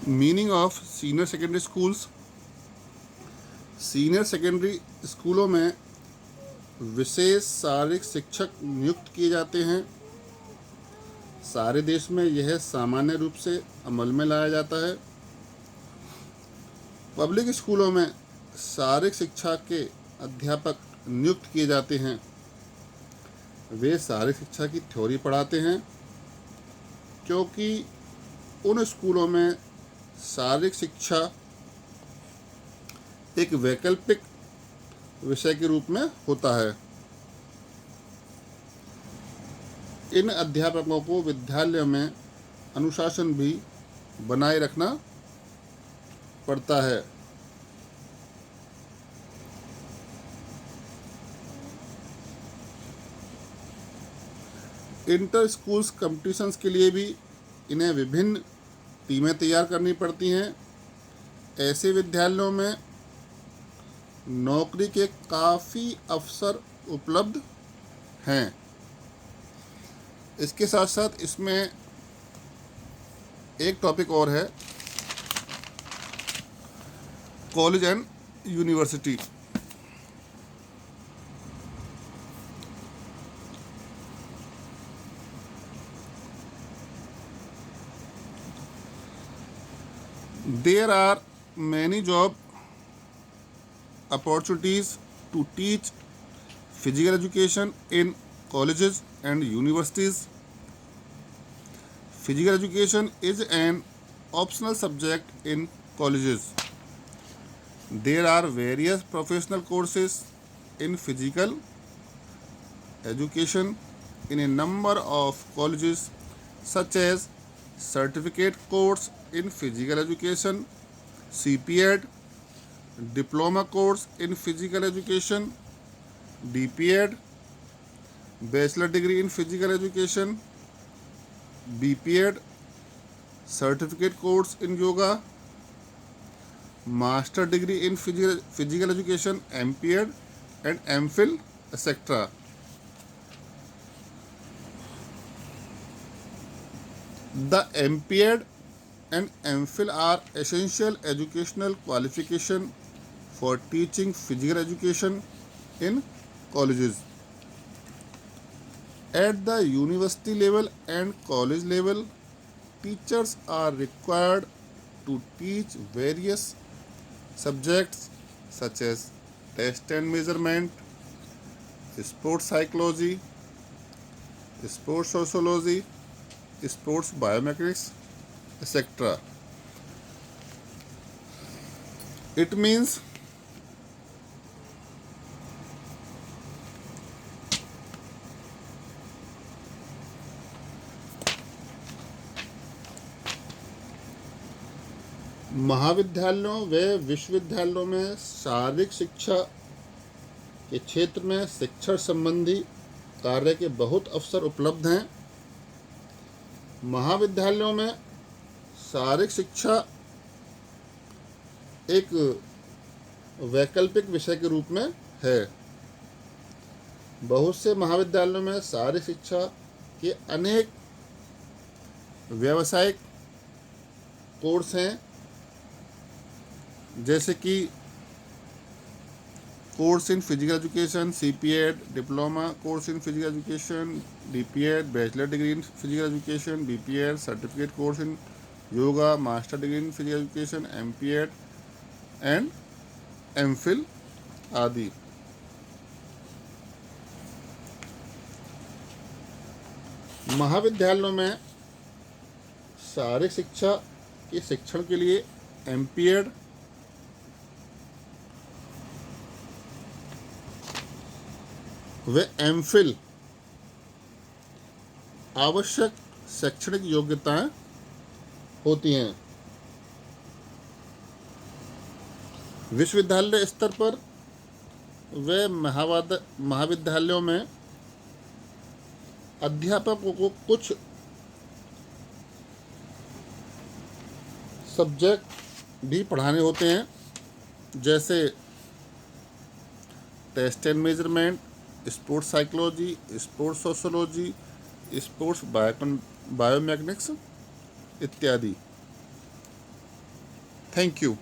Meaning of senior secondary schools. Senior secondary स्कूलों में विशेष शारीरिक शिक्षक नियुक्त किए जाते हैं। सारे देश में यह सामान्य रूप से अमल में लाया जाता है। पब्लिक स्कूलों में शारीरिक शिक्षा के अध्यापक नियुक्त किए जाते हैं। वे शारीरिक शिक्षा की थ्योरी पढ़ाते हैं, क्योंकि उन स्कूलों में शारीरिक शिक्षा एक वैकल्पिक विषय के रूप में होता है। इन अध्यापकों को विद्यालय में अनुशासन भी बनाए रखना पड़ता है। इंटर स्कूल्स कॉम्पिटिशन्स के लिए भी इन्हें विभिन्न टीमें तैयार करनी पड़ती हैं। ऐसे विद्यालयों में नौकरी के काफ़ी अवसर उपलब्ध हैं। इसके साथ साथ इसमें एक टॉपिक और है, college and university. There are many job opportunities to teach physical education in colleges and universities. Physical education is an optional subject in colleges. There are various professional courses in physical education in a number of colleges, such as certificate course in physical education, CPED, diploma course in physical education, DPED, bachelor degree in physical education, BPED, certificate course in yoga, master degree in physical education, MPED and MPhil, etc. The MPED and MPhil are essential educational qualification for teaching physical education in colleges. At the university level and college level, teachers are required to teach various subjects such as test and measurement, sports psychology, sports sociology, sports biomechanics, etc. It means महाविद्यालयों व विश्वविद्यालयों में शारीरिक शिक्षा के क्षेत्र में शिक्षण संबंधी कार्य के बहुत अवसर उपलब्ध हैं। महाविद्यालयों में शारीरिक शिक्षा एक वैकल्पिक विषय के रूप में है। बहुत से महाविद्यालयों में शारीरिक शिक्षा के अनेक व्यावसायिक कोर्स हैं, जैसे कि course in physical education, CPED, diploma course in physical education, DPED, bachelor degree in physical education, BPED, certificate course in yoga, master degree in physical education, MPED and MPhil आदि। महाविद्यालयों में शारीरिक शिक्षा के शिक्षण के लिए MPED व MPhil आवश्यक शैक्षणिक योग्यताएं होती हैं। विश्वविद्यालय स्तर पर व महाविद्यालयों में अध्यापकों को कुछ सब्जेक्ट भी पढ़ाने होते हैं, जैसे test and measurement, sports psychology, sports sociology, sports biomechanics इत्यादि। Thank you.